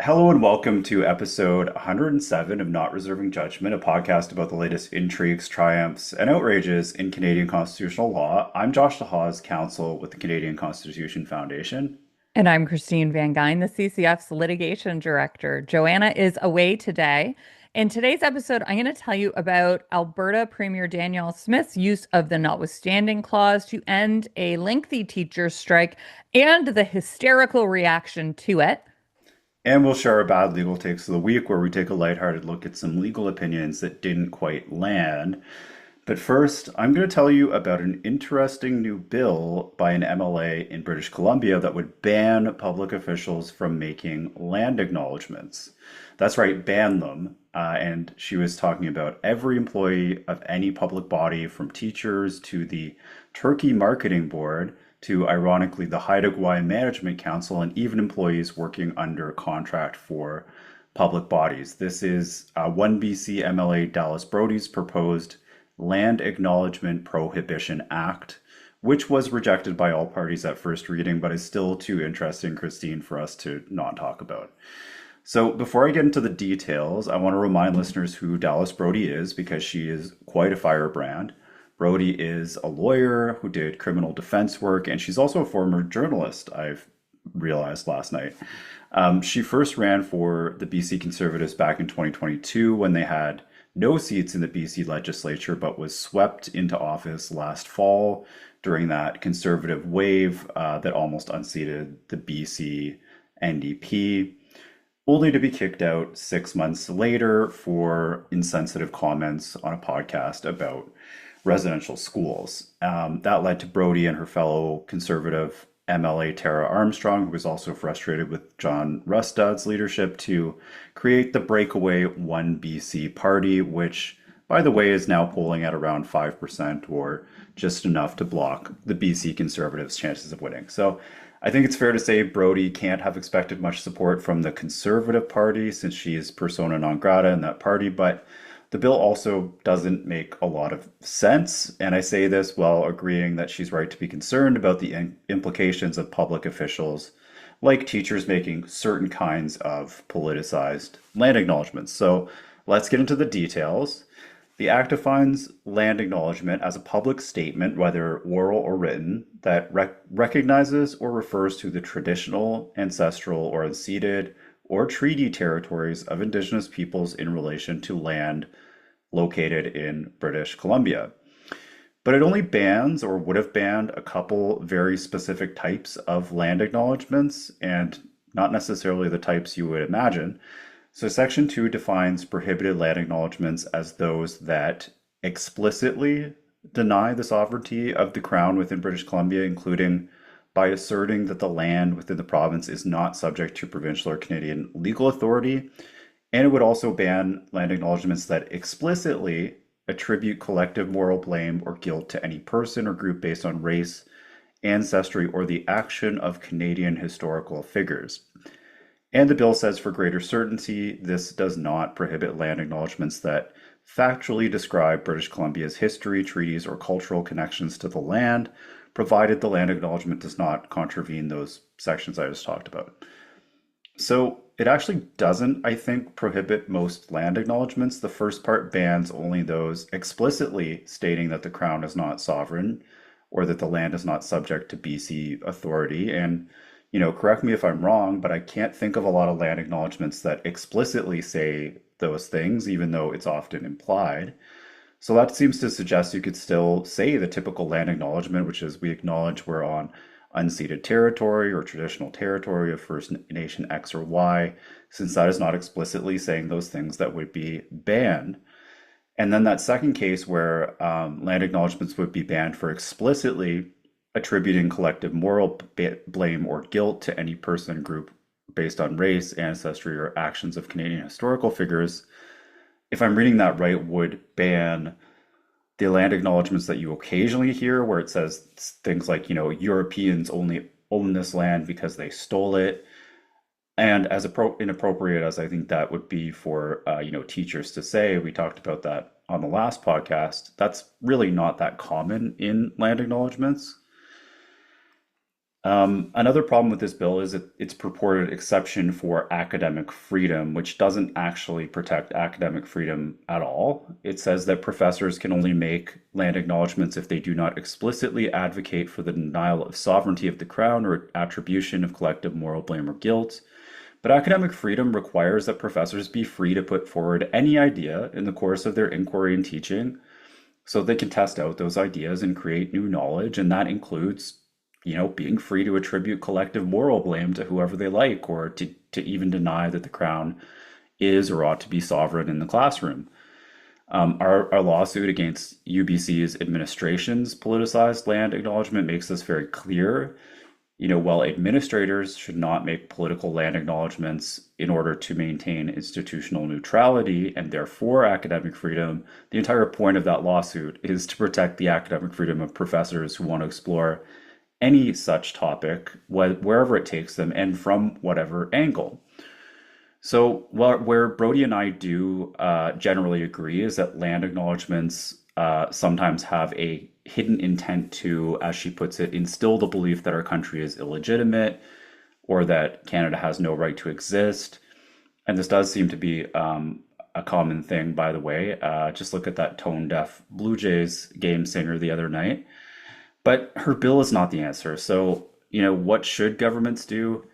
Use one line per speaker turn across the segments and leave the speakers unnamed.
Hello and welcome to episode 107 of Not Reserving Judgment, a podcast about the latest intrigues, triumphs, and outrages in Canadian constitutional law. I'm Josh Dehaas, counsel with the Canadian Constitution Foundation.
And I'm Christine Van Geyn, the CCF's litigation director. Joanna is away today. In today's episode, I'm going to tell you about Alberta Premier Danielle Smith's use of the notwithstanding clause to end a lengthy teacher strike and the hysterical reaction to it.
And we'll share our bad legal takes of the week, where we take a lighthearted look at some legal opinions that didn't quite land. But first, I'm going to tell you about an interesting new bill by an MLA in British Columbia that would ban public officials from making land acknowledgements. That's right, ban them. And she was talking about every employee of any public body, from teachers to the Turkey Marketing Board to, ironically, the Haida Gwaii Management Council, and even employees working under contract for public bodies. This is 1BC MLA Dallas Brodie's proposed Land Acknowledgement Prohibition Act, which was rejected by all parties at first reading, but is still too interesting, Christine, for us to not talk about. So before I get into the details, I want to remind listeners who Dallas Brodie is, because she is quite a firebrand. Brodie is a lawyer who did criminal defense work, and she's also a former journalist, I've realized last night. She first ran for the BC Conservatives back in 2022 when they had no seats in the BC Legislature, but was swept into office last fall during that Conservative wave that almost unseated the BC NDP, only to be kicked out 6 months later for insensitive comments on a podcast about residential schools. That led to Brodie and her fellow Conservative MLA Tara Armstrong, who was also frustrated with John Rustad's leadership, to create the breakaway 1BC party, which, by the way, is now polling at around 5%, or just enough to block the BC Conservatives' chances of winning. So I think it's fair to say Brodie can't have expected much support from the Conservative Party, since she is persona non grata in that party, but the bill also doesn't make a lot of sense, and I say this while agreeing that she's right to be concerned about the implications of public officials, like teachers, making certain kinds of politicized land acknowledgements. So let's get into the details. The Act defines land acknowledgement as a public statement, whether oral or written, that recognizes or refers to the traditional, ancestral, or unceded or treaty territories of Indigenous peoples in relation to land located in British Columbia. But it only bans, or would have banned, a couple very specific types of land acknowledgements, and not necessarily the types you would imagine. So Section 2 defines prohibited land acknowledgements as those that explicitly deny the sovereignty of the Crown within British Columbia, including by asserting that the land within the province is not subject to provincial or Canadian legal authority. And it would also ban land acknowledgements that explicitly attribute collective moral blame or guilt to any person or group based on race, ancestry, or the action of Canadian historical figures. And the bill says, for greater certainty, this does not prohibit land acknowledgements that factually describe British Columbia's history, treaties, or cultural connections to the land, provided the land acknowledgement does not contravene those sections I just talked about. So it actually doesn't, I think, prohibit most land acknowledgements. The first part bans only those explicitly stating that the Crown is not sovereign or that the land is not subject to BC authority. And, correct me if I'm wrong, but I can't think of a lot of land acknowledgements that explicitly say those things, even though it's often implied. So that seems to suggest you could still say the typical land acknowledgement, which is, we acknowledge we're on unceded territory or traditional territory of First Nation X or Y, since that is not explicitly saying those things that would be banned. And then that second case where land acknowledgements would be banned for explicitly attributing collective moral blame or guilt to any person, group based on race, ancestry, or actions of Canadian historical figures, if I'm reading that right, would ban the land acknowledgements that you occasionally hear, where it says things like, Europeans only own this land because they stole it. And as inappropriate as I think that would be for, teachers to say, we talked about that on the last podcast, that's really not that common in land acknowledgements. Another problem with this bill is its purported exception for academic freedom, which doesn't actually protect academic freedom at all. It says that professors can only make land acknowledgements if they do not explicitly advocate for the denial of sovereignty of the crown or attribution of collective moral blame or guilt. But academic freedom requires that professors be free to put forward any idea in the course of their inquiry and teaching so they can test out those ideas and create new knowledge. And that includes, being free to attribute collective moral blame to whoever they like, or to even deny that the crown is or ought to be sovereign in the classroom. Our lawsuit against UBC's administration's politicized land acknowledgement makes this very clear. While administrators should not make political land acknowledgements in order to maintain institutional neutrality and therefore academic freedom, the entire point of that lawsuit is to protect the academic freedom of professors who want to explore any such topic, wherever it takes them and from whatever angle. So, where Brodie and I do generally agree is that land acknowledgements sometimes have a hidden intent to, as she puts it, instill the belief that our country is illegitimate or that Canada has no right to exist. And this does seem to be a common thing, by the way. Just look at that tone deaf Blue Jays game singer the other night. But her bill is not the answer. So, what should governments do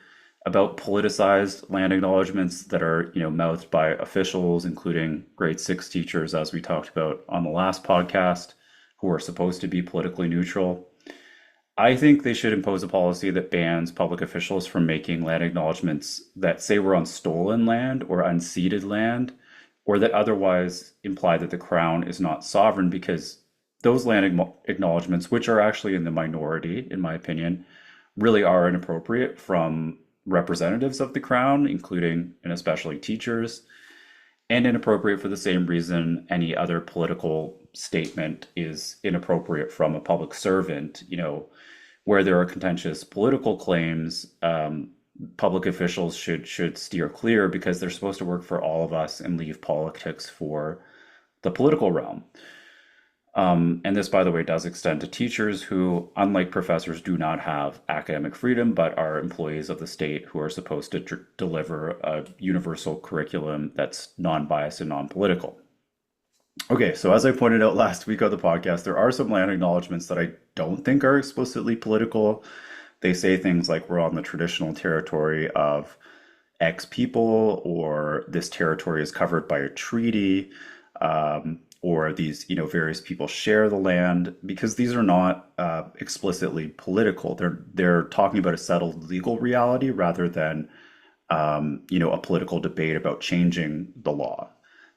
about politicized land acknowledgements that are, mouthed by officials, including grade six teachers, as we talked about on the last podcast, who are supposed to be politically neutral? I think they should impose a policy that bans public officials from making land acknowledgements that say we're on stolen land or unceded land, or that otherwise imply that the crown is not sovereign, because those land acknowledgements, which are actually in the minority, in my opinion, really are inappropriate from representatives of the crown, including and especially teachers, and inappropriate for the same reason any other political statement is inappropriate from a public servant. Where there are contentious political claims, public officials should steer clear because they're supposed to work for all of us and leave politics for the political realm. And this, by the way, does extend to teachers who, unlike professors, do not have academic freedom, but are employees of the state who are supposed to deliver a universal curriculum that's non-biased and non-political. Okay, so as I pointed out last week on the podcast, there are some land acknowledgements that I don't think are explicitly political. They say things like we're on the traditional territory of X people, or this territory is covered by a treaty. Or these, various people share the land, because these are not explicitly political. They're talking about a settled legal reality rather than, a political debate about changing the law.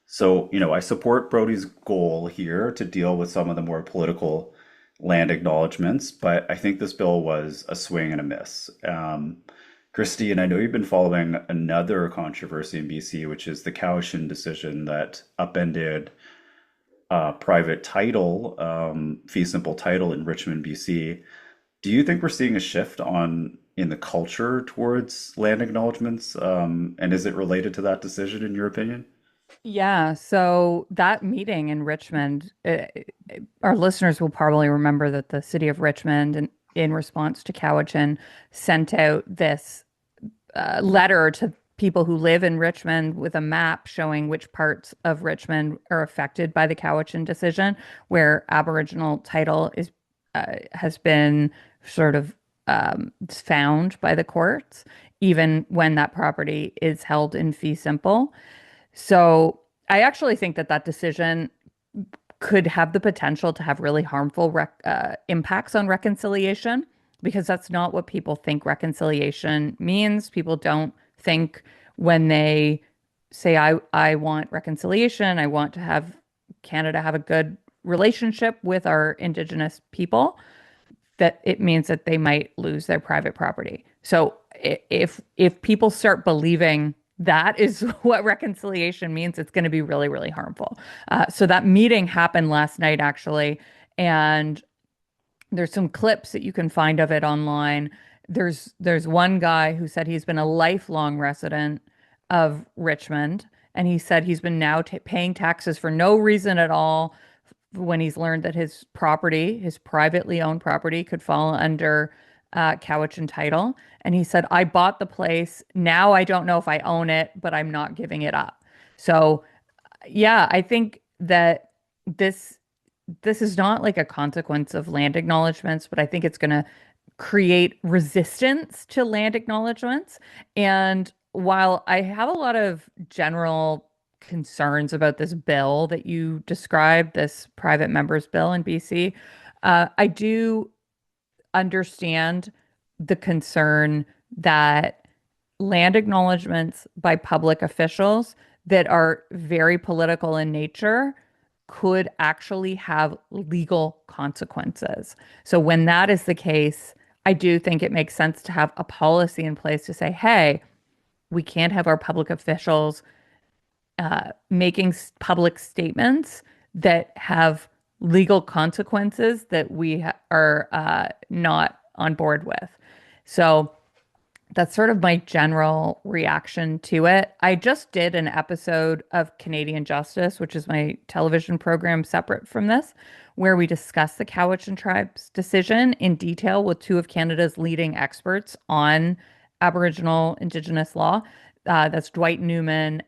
So, I support Brodie's goal here to deal with some of the more political land acknowledgements, but I think this bill was a swing and a miss. Christine, I know you've been following another controversy in BC, which is the Cowichan decision that upended private title, fee simple title in Richmond, BC. Do you think we're seeing a shift in the culture towards land acknowledgements? And is it related to that decision, in your opinion?
Yeah, so that meeting in Richmond, our listeners will probably remember that the city of Richmond, in response to Cowichan, sent out this letter to people who live in Richmond with a map showing which parts of Richmond are affected by the Cowichan decision, where Aboriginal title has been sort of found by the courts, even when that property is held in fee simple. So I actually think that that decision could have the potential to have really harmful impacts on reconciliation, because that's not what people think reconciliation means. People don't think, when they say, I want reconciliation, I want to have Canada have a good relationship with our Indigenous people, that it means that they might lose their private property. So if people start believing that is what reconciliation means, it's going to be really, really harmful. So that meeting happened last night, actually, and there's some clips that you can find of it online. There's one guy who said he's been a lifelong resident of Richmond, and he said he's been now paying taxes for no reason at all when he's learned that his property, his privately owned property, could fall under Cowichan title. And he said, I bought the place. Now I don't know if I own it, but I'm not giving it up. So, yeah, I think that this this is not like a consequence of land acknowledgements, but I think it's going to create resistance to land acknowledgements. And while I have a lot of general concerns about this bill that you described, this private members bill in BC, I do understand the concern that land acknowledgements by public officials that are very political in nature could actually have legal consequences. So when that is the case, I do think it makes sense to have a policy in place to say, hey, we can't have our public officials making public statements that have legal consequences that we are not on board with. So that's sort of my general reaction to it. I just did an episode of Canadian Justice, which is my television program separate from this, where we discuss the Cowichan tribe's decision in detail with two of Canada's leading experts on Aboriginal Indigenous law. That's Dwight Newman,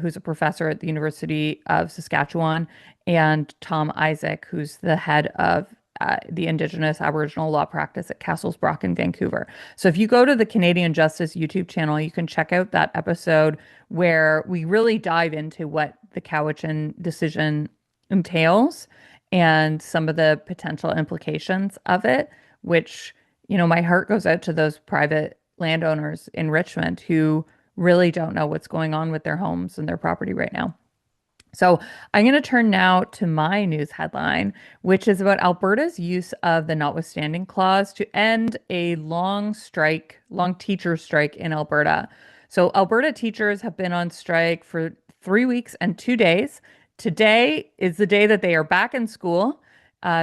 who's a professor at the University of Saskatchewan, and Tom Isaac, who's the head of the Indigenous Aboriginal law practice at Castles Brock in Vancouver. So if you go to the Canadian Justice YouTube channel, you can check out that episode where we really dive into what the Cowichan decision entails and some of the potential implications of it, which, my heart goes out to those private landowners in Richmond who really don't know what's going on with their homes and their property right now. So I'm going to turn now to my news headline, which is about Alberta's use of the notwithstanding clause to end a long teacher strike in Alberta. So Alberta teachers have been on strike for 3 weeks and 2 days. Today is the day that they are back in school.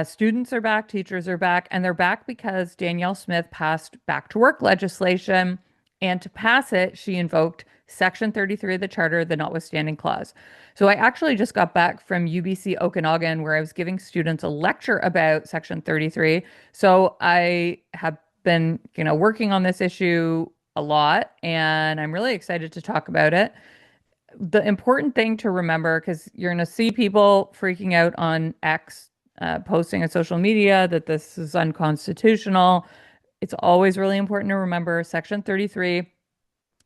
Students are back, teachers are back, and they're back because Danielle Smith passed back to work legislation. And to pass it, she invoked Section 33 of the Charter, the notwithstanding clause. So I actually just got back from UBC Okanagan, where I was giving students a lecture about Section 33. So I have been, working on this issue a lot, and I'm really excited to talk about it. The important thing to remember, because you're going to see people freaking out on X, posting on social media that this is unconstitutional. It's always really important to remember Section 33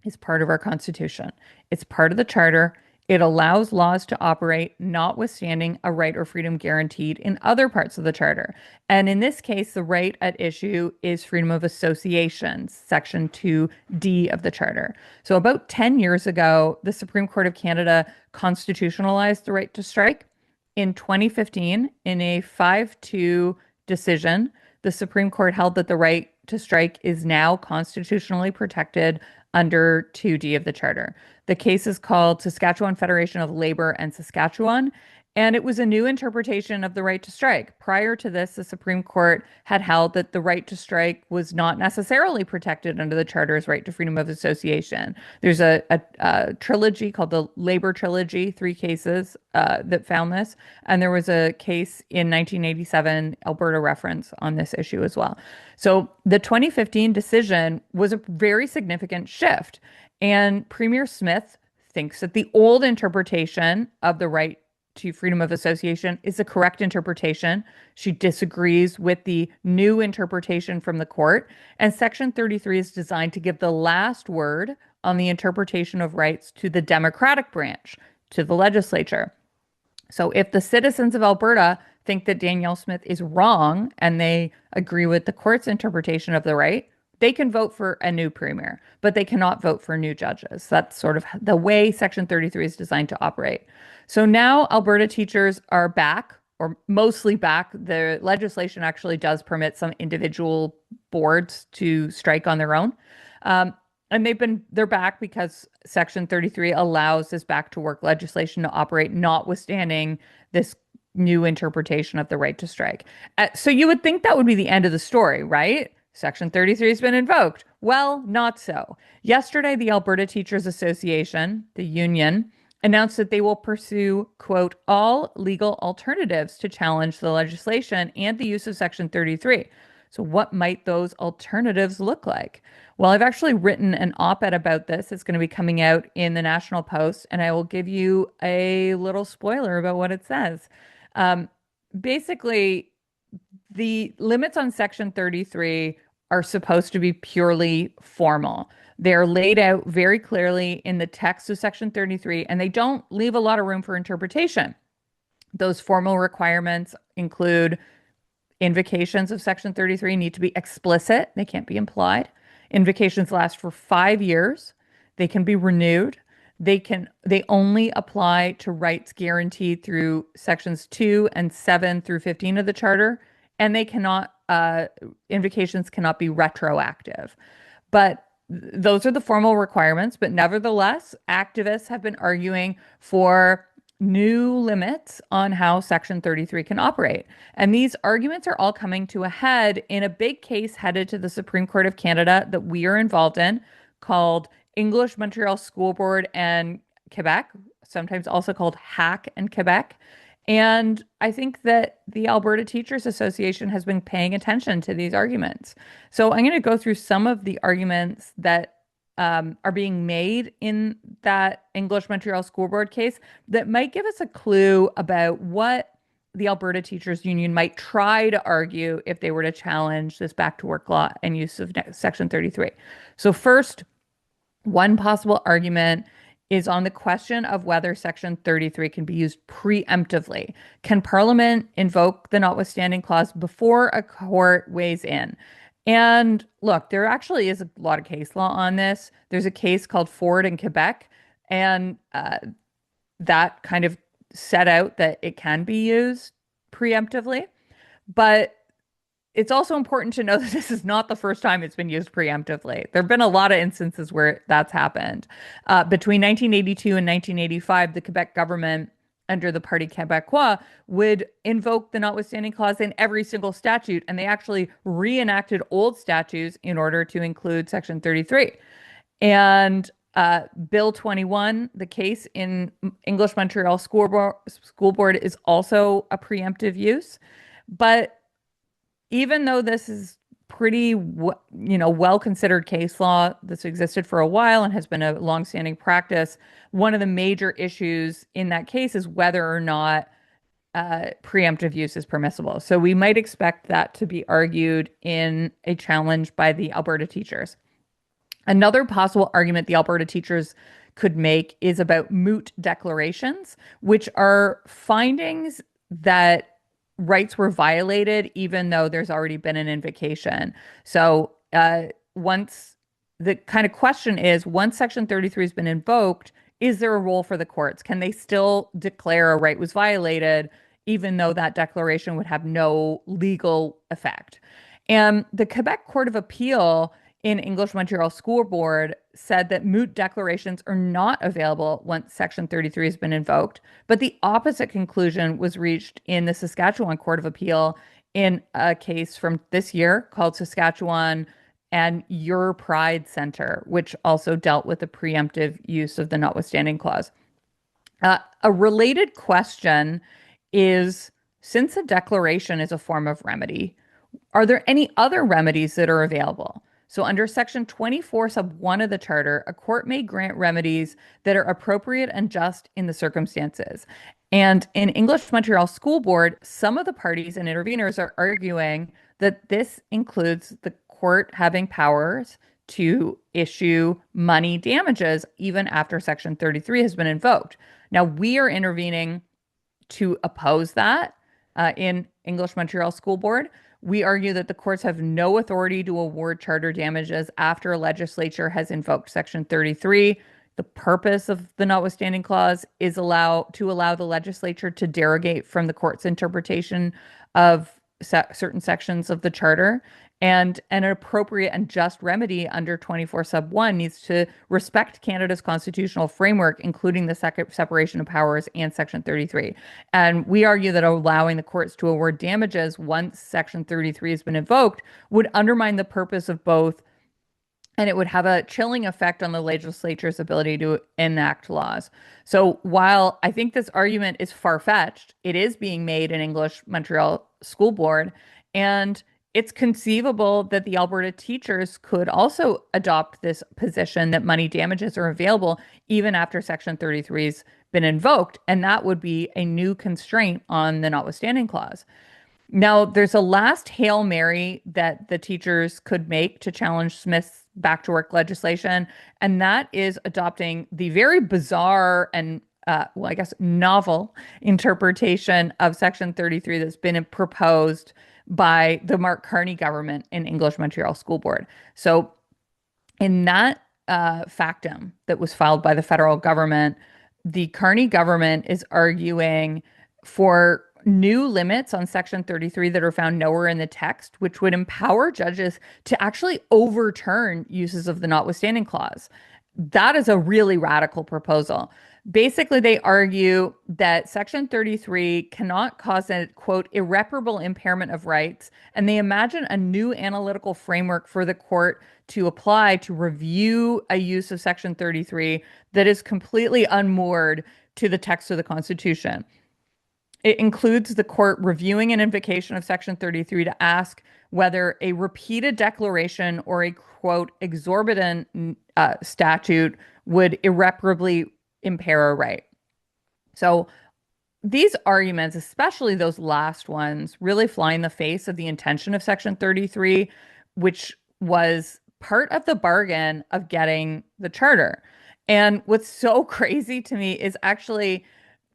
is part of our Constitution. It's part of the Charter. It allows laws to operate notwithstanding a right or freedom guaranteed in other parts of the Charter. And in this case, the right at issue is freedom of association, Section 2D of the Charter. So about 10 years ago, the Supreme Court of Canada constitutionalized the right to strike. In 2015, in a 5-2 decision, the Supreme Court held that the right to strike is now constitutionally protected under 2D of the Charter. The case is called Saskatchewan Federation of Labor and Saskatchewan, and it was a new interpretation of the right to strike. Prior to this, the Supreme Court had held that the right to strike was not necessarily protected under the Charter's right to freedom of association. There's a trilogy called the Labor Trilogy, 3 cases that found this, and there was a case in 1987, Alberta reference on this issue as well. So the 2015 decision was a very significant shift, and Premier Smith thinks that the old interpretation of the right to freedom of association is the correct interpretation. She disagrees with the new interpretation from the court. And Section 33 is designed to give the last word on the interpretation of rights to the Democratic branch, to the Legislature. So if the citizens of Alberta think that Danielle Smith is wrong and they agree with the court's interpretation of the right, they can vote for a new premier, but they cannot vote for new judges. That's sort of the way Section 33 is designed to operate. So now Alberta teachers are back, or mostly back. The legislation actually does permit some individual boards to strike on their own. And they're back because Section 33 allows this back to work legislation to operate, notwithstanding this new interpretation of the right to strike. So you would think that would be the end of the story, right? Section 33 has been invoked. Well, not so. Yesterday, the Alberta Teachers Association, the union, announced that they will pursue, quote, all legal alternatives to challenge the legislation and the use of Section 33. So, what might those alternatives look like? Well, I've actually written an op-ed about this. It's going to be coming out in the National Post, and I will give you a little spoiler about what it says. Um, Basically, the limits on Section 33 are supposed to be purely formal. They're laid out very clearly in the text of Section 33, and they don't leave a lot of room for interpretation. Those formal requirements include invocations of Section 33 need to be explicit, they can't be implied. Invocations last for 5 years, they can be renewed. They only apply to rights guaranteed through sections 2 and 7 through 15 of the charter, and they cannot invocations cannot be retroactive. But those are the formal requirements, but nevertheless, activists have been arguing for new limits on how Section 33 can operate. And these arguments are all coming to a head in a big case headed to the Supreme Court of Canada that we are involved in called English Montreal School Board and Quebec, sometimes also called HAC and Quebec. And I think that the Alberta Teachers Association has been paying attention to these arguments. So I'm going to go through some of the arguments that are being made in that English Montreal School Board case that might give us a clue about what the Alberta Teachers Union might try to argue if they were to challenge this back to work law and use of Section 33. So first, one possible argument is on the question of whether Section 33 can be used preemptively. Can Parliament invoke the notwithstanding clause before a court weighs in? And look, there actually is a lot of case law on this. There's a case called Ford in Quebec, and that kind of set out that it can be used preemptively. But it's also important to know that this is not the first time it's been used preemptively. There have been a lot of instances where that's happened. Between 1982 and 1985, the Quebec government, under the Parti Québécois, would invoke the notwithstanding clause in every single statute, and they actually reenacted old statutes in order to include Section 33. And Bill 21, the case in English Montreal School Board, is also a preemptive use. But even though this is pretty, well considered case law that's existed for a while and has been a longstanding practice, one of the major issues in that case is whether or not preemptive use is permissible. So we might expect that to be argued in a challenge by the Alberta teachers. Another possible argument the Alberta teachers could make is about moot declarations, which are findings that rights were violated even though there's already been an invocation. So once the kind of question is, once Section 33 has been invoked, is there a role for the courts? Can they still declare a right was violated even though that declaration would have no legal effect? And the Quebec Court of Appeal in English Montreal School Board said that moot declarations are not available once Section 33 has been invoked. But the opposite conclusion was reached in the Saskatchewan Court of Appeal in a case from this year called Saskatchewan and Your Pride Center, which also dealt with the preemptive use of the notwithstanding clause. A related question is, since a declaration is a form of remedy, are there any other remedies that are available? So under Section 24, sub 1 of the Charter, a court may grant remedies that are appropriate and just in the circumstances. And in English Montreal School Board, some of the parties and interveners are arguing that this includes the court having powers to issue money damages even after Section 33 has been invoked. Now, we are intervening to oppose that in English Montreal School Board. We argue that the courts have no authority to award charter damages after a legislature has invoked Section 33. The purpose of the notwithstanding clause is to allow the legislature to derogate from the court's interpretation of certain sections of the charter. And an appropriate and just remedy under 24 sub 1 needs to respect Canada's constitutional framework, including the separation of powers and Section 33. And we argue that allowing the courts to award damages once Section 33 has been invoked would undermine the purpose of both, and it would have a chilling effect on the legislature's ability to enact laws. So while I think this argument is far-fetched, it is being made in English Montreal School Board, and It's conceivable that the Alberta teachers could also adopt this position that money damages are available even after Section 33's been invoked, and that would be a new constraint on the notwithstanding clause. Now, there's a last Hail Mary that the teachers could make to challenge Smith's back to work legislation, and that is adopting the very bizarre and well, I guess novel interpretation of Section 33 that's been proposed by the Mark Carney government in English Montreal School Board. So, in that factum that was filed by the federal government, the Carney government is arguing for new limits on Section 33 that are found nowhere in the text, which would empower judges to actually overturn uses of the notwithstanding clause. That is a really radical proposal. Basically, they argue that Section 33 cannot cause a, quote, irreparable impairment of rights, and they imagine a new analytical framework for the court to apply to review a use of Section 33 that is completely unmoored to the text of the Constitution. It includes the court reviewing an invocation of Section 33 to ask whether a repeated declaration or a, quote, exorbitant statute would irreparably impair a right. So these arguments, especially those last ones, really fly in the face of the intention of Section 33, which was part of the bargain of getting the charter. And what's so crazy to me is actually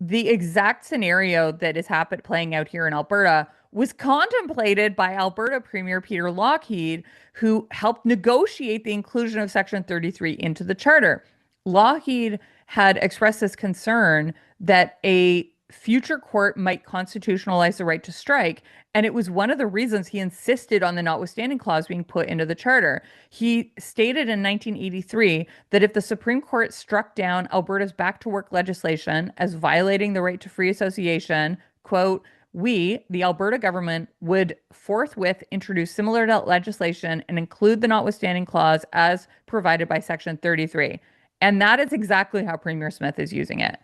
the exact scenario that is playing out here in Alberta was contemplated by Alberta Premier Peter Lougheed, who helped negotiate the inclusion of Section 33 into the charter. Lougheed had expressed this concern that a future court might constitutionalize the right to strike, and it was one of the reasons he insisted on the notwithstanding clause being put into the charter. He stated in 1983 that if the Supreme Court struck down Alberta's back to work legislation as violating the right to free association, quote, we, the Alberta government, would forthwith introduce similar legislation and include the notwithstanding clause as provided by Section 33. And that is exactly how Premier Smith is using it.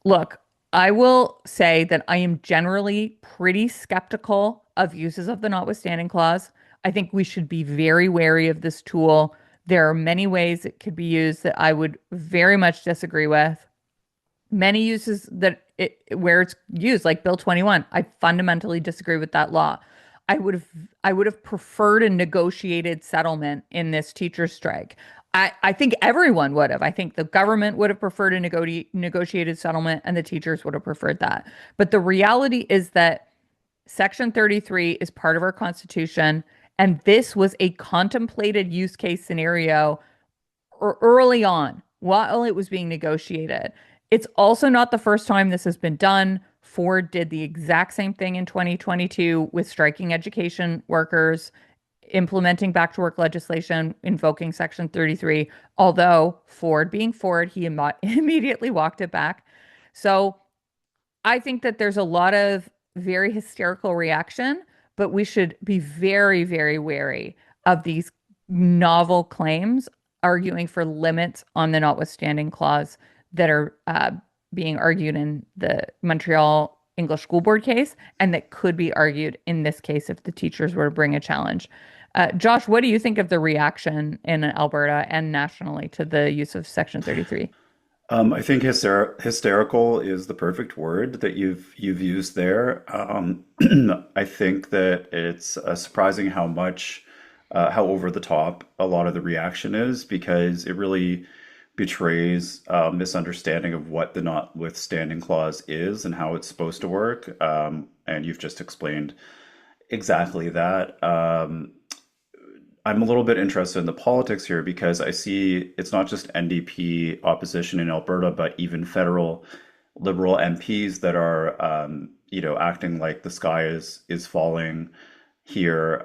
Look, I will say that I am generally pretty skeptical of uses of the notwithstanding clause. I think we should be very wary of this tool. There are many ways it could be used that I would very much disagree with. Many uses where it's used, like Bill 21, I fundamentally disagree with that law. I would have preferred a negotiated settlement in this teacher strike. I think everyone would have. I think the government would have preferred a negotiated settlement, and the teachers would have preferred that. But the reality is that Section 33 is part of our Constitution, and this was a contemplated use case scenario early on while it was being negotiated. It's also not the first time this has been done. Ford did the exact same thing in 2022 with striking education workers, implementing back to work legislation, invoking Section 33. Although Ford being Ford, he immediately walked it back. So I think that there's a lot of very hysterical reaction, but we should be very, very wary of these novel claims arguing for limits on the notwithstanding clause that are being argued in the Montreal English School Board case, and that could be argued in this case if the teachers were to bring a challenge. Josh, what do you think of the reaction in Alberta and nationally to the use of Section 33?
I think hysterical is the perfect word that you've used there. I think that it's surprising how over the top a lot of the reaction is, because it really betrays a misunderstanding of what the notwithstanding clause is and how it's supposed to work. And you've just explained exactly that. I'm a little bit interested in the politics here, because I see it's not just NDP opposition in Alberta, but even federal Liberal MPs that are, acting like the sky is falling here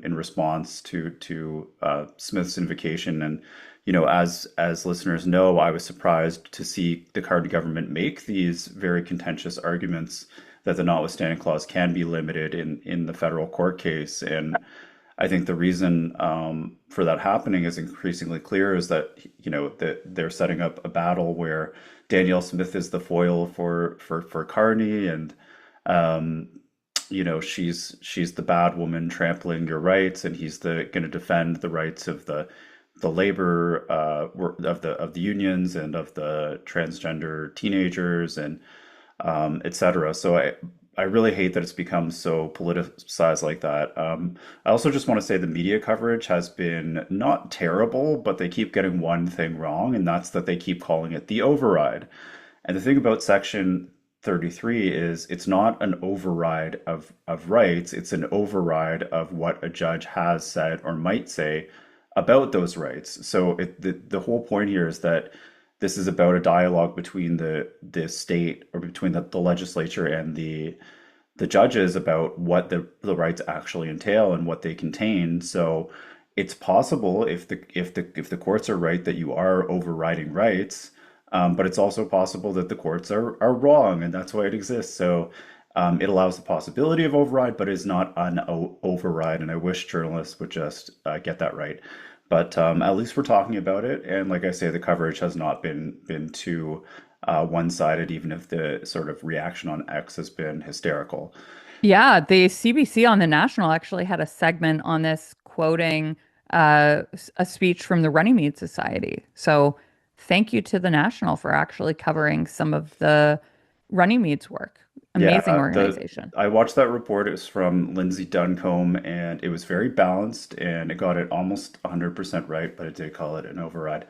in response to Smith's invocation. And as listeners know, I was surprised to see the Carney government make these very contentious arguments that the notwithstanding clause can be limited in the federal court case. And I think the reason for that happening is increasingly clear, is that that they're setting up a battle where Danielle Smith is the foil for Carney, and she's the bad woman trampling your rights, and he's the going to defend the rights of the labor of the unions and of the transgender teenagers and etc. So I really hate that it's become so politicized like that. I also just want to say the media coverage has been not terrible, but they keep getting one thing wrong, and that's that they keep calling it the override. And the thing about Section 33 is it's not an override of rights, it's an override of what a judge has said or might say about those rights. So the whole point here is that this is about a dialogue between the state, or between the legislature and the judges, about what the rights actually entail and what they contain. So it's possible, if the courts are right, that you are overriding rights, but it's also possible that the courts are wrong, and that's why it exists. So it allows the possibility of override, but is not an override. And I wish journalists would just get that right. But at least we're talking about it, and like I say, the coverage has not been too one-sided, even if the sort of reaction on X has been hysterical.
Yeah, the CBC on the National actually had a segment on this quoting a speech from the Runnymede Society. So thank you to the National for actually covering some of the Runnymede's work.
Yeah,
Amazing
the
organization.
I watched that report. It was from Lindsay Duncombe, and it was very balanced, and it got it almost 100% right, but it did call it an override.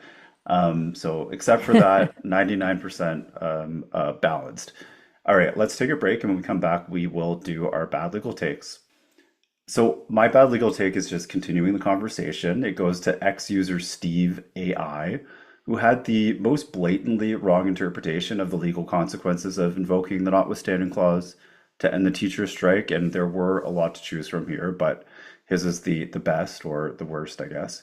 So except for that, 99% balanced. All right, let's take a break, and when we come back, we will do our bad legal takes. So my bad legal take is just continuing the conversation. It goes to ex-user Steve AI, who had the most blatantly wrong interpretation of the legal consequences of invoking the notwithstanding clause to end the teacher strike. And there were a lot to choose from here, but his is the best, or the worst, I guess.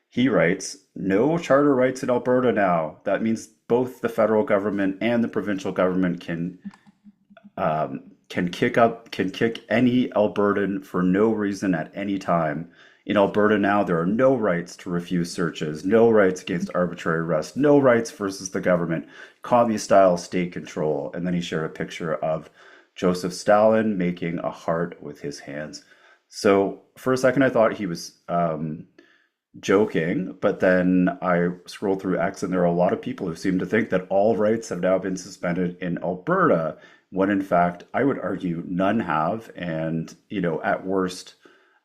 He writes, no charter rights in Alberta now. That means both the federal government and the provincial government can kick any Albertan for no reason at any time. In Alberta now, there are no rights to refuse searches, no rights against arbitrary arrest, no rights versus the government, commie-style state control. And then he shared a picture of Joseph Stalin making a heart with his hands. So for a second, I thought he was joking, but then I scrolled through X, and there are a lot of people who seem to think that all rights have now been suspended in Alberta, when in fact, I would argue none have. And, at worst,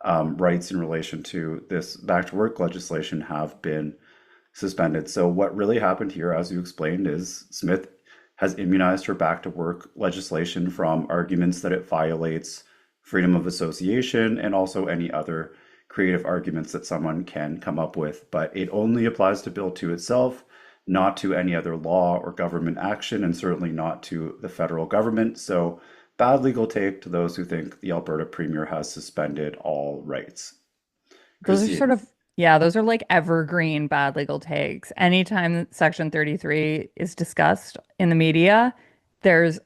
rights in relation to this back to work legislation have been suspended. So what really happened here, as you explained, is Smith has immunized her back to work legislation from arguments that it violates freedom of association and also any other creative arguments that someone can come up with. But it only applies to Bill 2 itself, not to any other law or government action, and certainly not to the federal government. So bad legal take to those who think the Alberta Premier has suspended all rights.
Those are sort
Christine.
of, yeah, those are like evergreen bad legal takes. Anytime Section 33 is discussed in the media, there's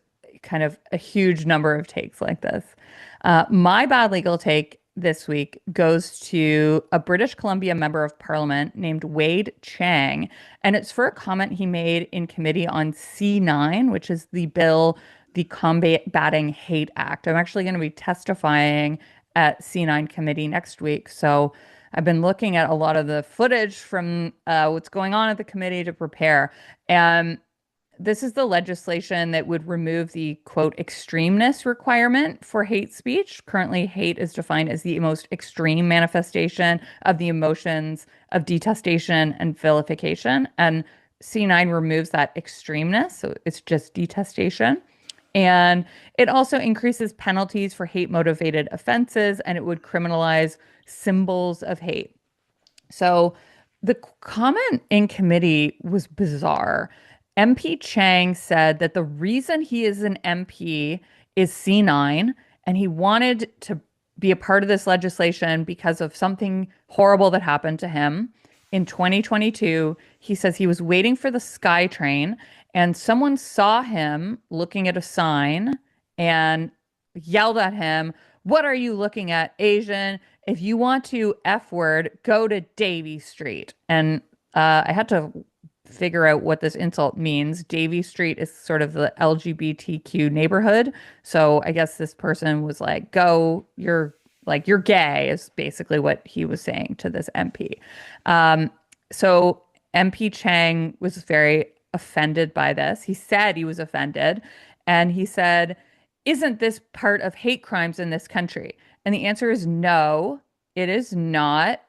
kind of a huge number of takes like this. My bad legal take this week goes to a British Columbia member of parliament named Wade Chang, and it's for a comment he made in committee on C9, which is the bill, the Combating Hate Act. I'm actually going to be testifying at C9 committee next week, so I've been looking at a lot of the footage from what's going on at the committee to prepare. And this is the legislation that would remove the quote extremeness requirement for hate speech. Currently, hate is defined as the most extreme manifestation of the emotions of detestation and vilification. And C9 removes that extremeness. So it's just detestation. And it also increases penalties for hate motivated offenses, and it would criminalize symbols of hate. So the comment in committee was bizarre. MP Chang said that the reason he is an MP is C9, and he wanted to be a part of this legislation because of something horrible that happened to him in 2022. He says he was waiting for the SkyTrain, and someone saw him looking at a sign and yelled at him, "What are you looking at, Asian? If you want to F word, go to Davie Street." And I had to figure out what this insult means. Davy Street is sort of the LGBTQ neighborhood. So I guess this person was like, go, you're gay, is basically what he was saying to this MP. So MP Chang was very offended by this. He said he was offended. And he said, isn't this part of hate crimes in this country? And the answer is no, it is not.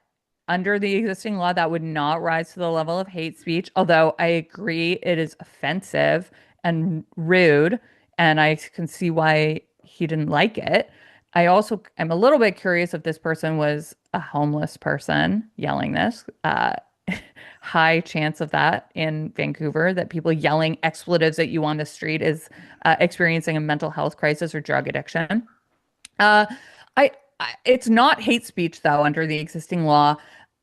Under the existing law, that would not rise to the level of hate speech, although I agree it is offensive and rude, and I can see why he didn't like it. I also am a little bit curious if this person was a homeless person yelling this. High chance of that in Vancouver, that people yelling expletives at you on the street is experiencing a mental health crisis or drug addiction. Uh, it's not hate speech though under the existing law.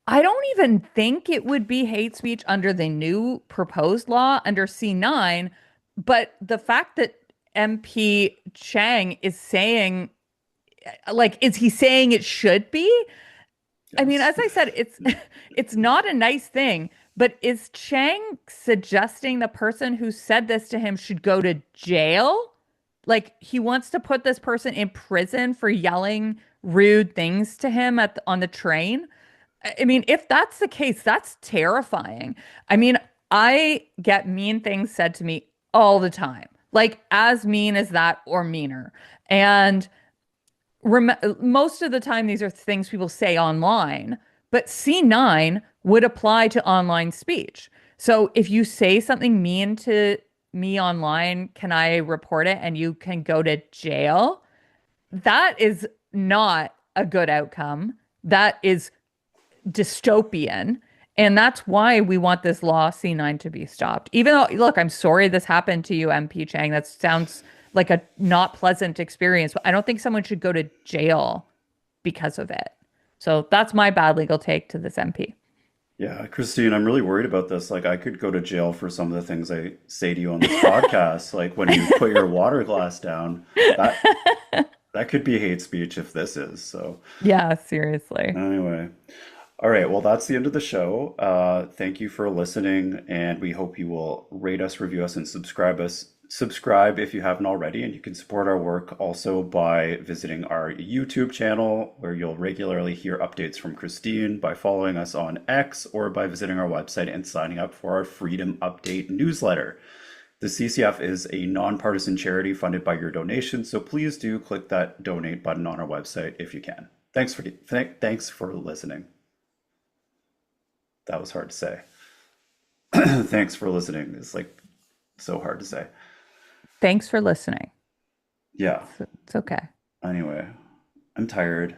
I don't even think it would be hate speech under the new proposed law under C9, but the fact that MP Chang is saying, like, is he saying it should be? I mean,
Yes.
as I said, it's not a nice thing, but is Chang suggesting the person who said this to him should go to jail? Like he wants to put this person in prison for yelling rude things to him on the train? I mean, if that's the case, that's terrifying. I mean, I get mean things said to me all the time, like as mean as that or meaner. And most of the time, these are things people say online, but C9 would apply to online speech. So if you say something mean to me online, can I report it and you can go to jail? That is not a good outcome. That is dystopian. And that's why we want this law C9 to be stopped. Even though, look, I'm sorry this happened to you, MP Chang. That sounds like a not pleasant experience, but I don't think someone should go to jail because of it. So that's my bad legal take to this MP.
Yeah, Christine, I'm really worried about this. Like, I could go to jail for some of the things I say to you on this podcast. Like when you put your water glass down, that that could be hate speech if this is. So
Yeah, seriously.
anyway. All right, well, that's the end of the show. Thank you for listening, and we hope you will rate us, review us, and subscribe us. Subscribe if you haven't already, and you can support our work also by visiting our YouTube channel, where you'll regularly hear updates from Christine, by following us on X, or by visiting our website and signing up for our Freedom Update newsletter. The CCF is a nonpartisan charity funded by your donations, so please do click that donate button on our website if you can. Thanks for listening. That was hard to say. Thanks for listening. It's like so hard to say.
Thanks for listening.
Yeah.
It's okay.
Anyway, I'm tired.